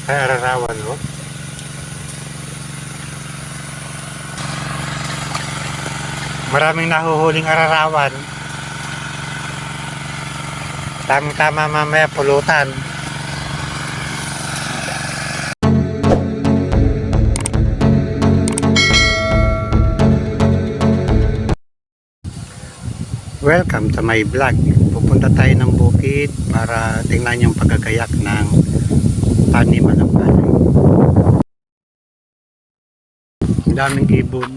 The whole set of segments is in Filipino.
Ay, ararawan, no? Maraming nahuhuling ararawan. Tamang-tama mamaya pulutan. Welcome to my vlog. Pupunta tayo ng bukid para tingnan yung pagagayak ng taniman ng palay. Ang daming ibon.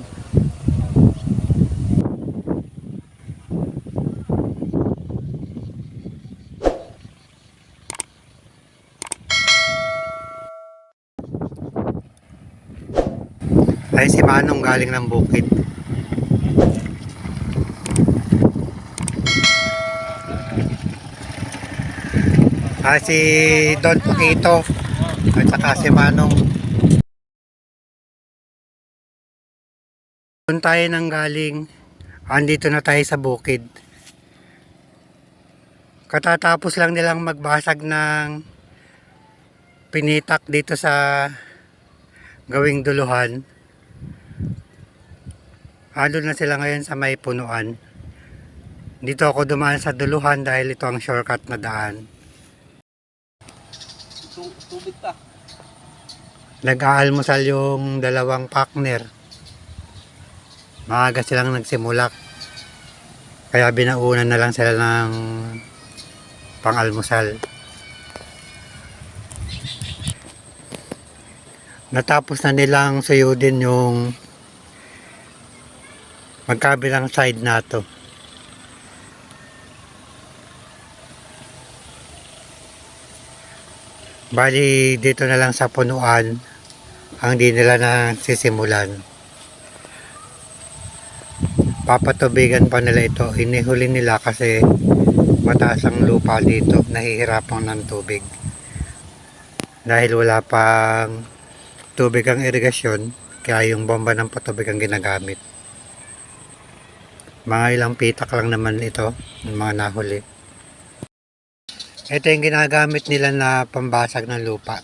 Ay, si Manong galing ng bukid. Si Don Paquito at saka si Manong. Doon tayo nang galing. Andito na tayo sa bukid. Katatapos lang nilang magbasag ng pinitak dito sa gawing duluhan. Andun na sila ngayon sa may punuan. Dito ako dumaan sa duluhan dahil ito ang shortcut na daan. Tubig pa. Nag-aalmusal yung dalawang partner. Maaga silang nagsimula. Kaya binaunan na lang sila ng pang-almusal. Natapos na nilang suyudin yung magkabilang side na to. Bali dito na lang sa punuan ang di nila na sisimulan. Papatubigan pa nila ito. Hinihuli nila kasi mataas ang lupa dito. Nahihirapan ng tubig. Dahil wala pang tubig ang irigasyon, kaya yung bomba ng patubig ang ginagamit. Mga ilang pitak lang naman ito, yung mga nahuli. Ito yung ginagamit nila na pambasag ng lupa.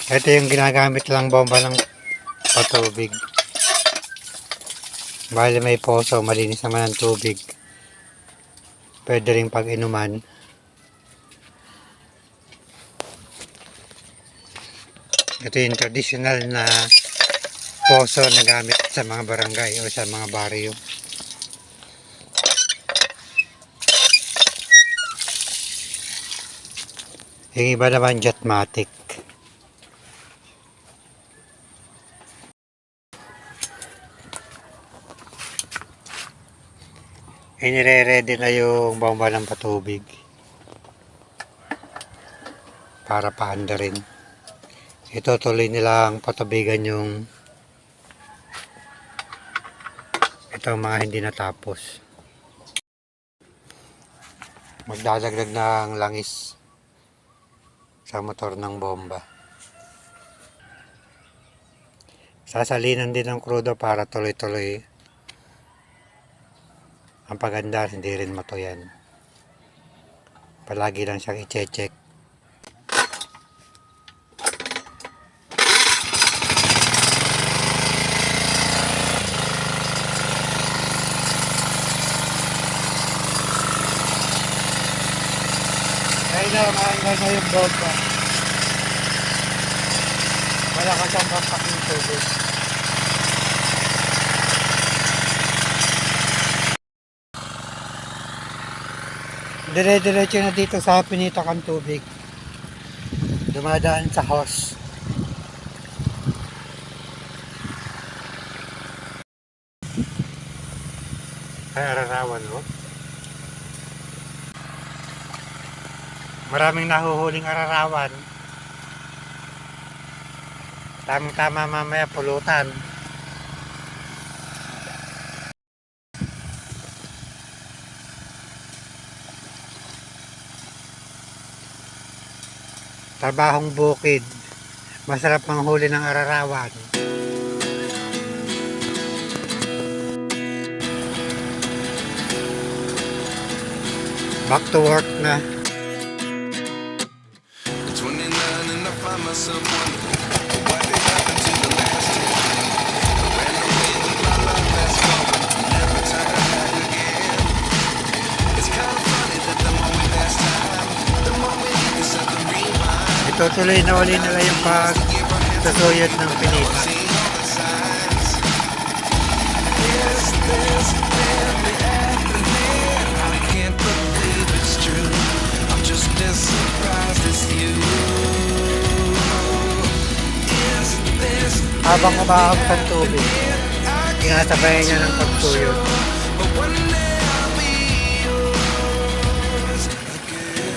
Ito yung ginagamit lang bomba ng patubig. Bali may poso, malinis naman ang tubig. Pwede rin pag-inuman. Ito yung traditional na poso na gamit sa mga barangay o sa mga baryo. Yung iba naman Jetmatic. Inire-ready na yung bomba ng patubig para paanda rin. Ito tuloy nilang patubigan yung itong mga hindi natapos. Magdadagdag ng langis sa motor ng bomba. Sasalinan din ng krudo para tuloy-tuloy ang paganda, hindi rin matuyan. Palagi lang siyang i-check. Kaya na, maangay na yung bomba. Malakas ang bapak ng tubig. Dire-diretso na dito sa pinitak ang tubig. Dumadaan sa hose. Ay, ararawan, no? Maraming nahuhuling ararawan. Tamang-tama mamaya pulutan. Trabahong bukid. Masarap manghuli ng ararawan. Back to work na. 29 and I find myself wondering why they happened to the last 10. I ran away with my life fast forward, never turn back again. It's kind of funny that the more we pass time, the more we need to set the rewind. Itutuloy na uli nila yung pagsusuyod ng pinita. See all the signs. Is this really happening? I can't believe it's true. I'm just as surprised as you. Is this Habang umahap sa tubig, tinasabayan niya ng pagsuyod. but one day I'll be yours again.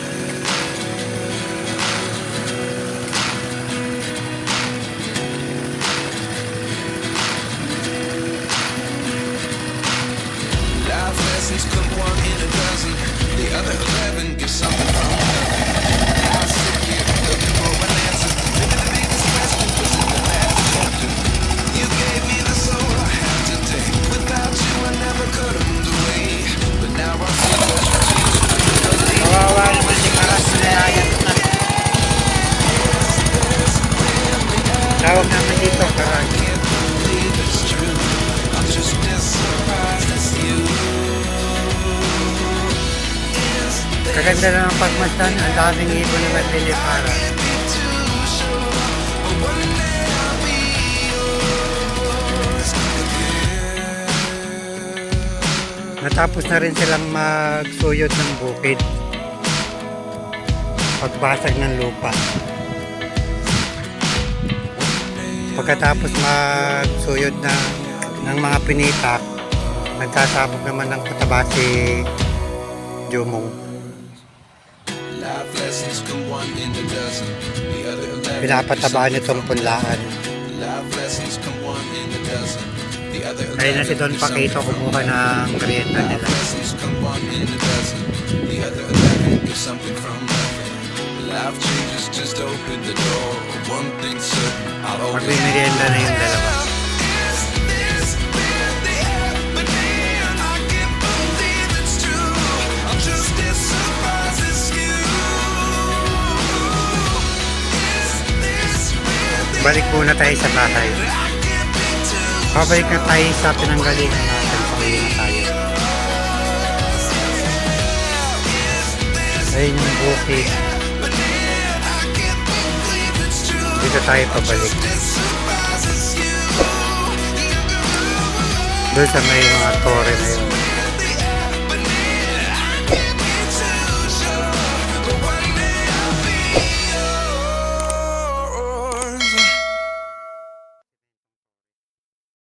Life lessons come one in a dozen. The other 11 give something from nothing. I sit here looking for an answer. Maybe the biggest question was in the last chapter. You gave me the soul I have today. Without you, I never could have moved away. But now I see that you changed me. Kawawa naman si Karas na nayayat na. Tawag naman dito, Karas. Can't believe it's true. I'm just as surprised as you. Is Kaganda na ng pagmasdan, ang daming ibon na maglilipara. be too sure? But one day I'll be yours again. Natapos na rin silang magsuyod ng bukid. Pagbasag ng lupa. Pagkatapos magsuyod ng mga pinitak, nagkasabog naman ng pataba si Jumong. Life lessons come one in a dozen. The other 11 Pinapataba nitong punlaan. Life lessons come one in a dozen. The other Ayun na si Don Paquito kumuha ng merienda Life nila. lessons come one in a dozen. The other 11 give something from nothing. Life changes just open the door. One thing certain, I'll always Magmimerienda na yung dalawa. Is this really happening? I can't believe it's true. I'm just as surprised as you. Is this really Balik muna tayo sa bahay. I can't be too Pabalik na tayo sa pinanggalingan natin. Pauwi na tayo. Ayun yung bukid. Dito tayo pabalik. Doon sa may mga tore na yun.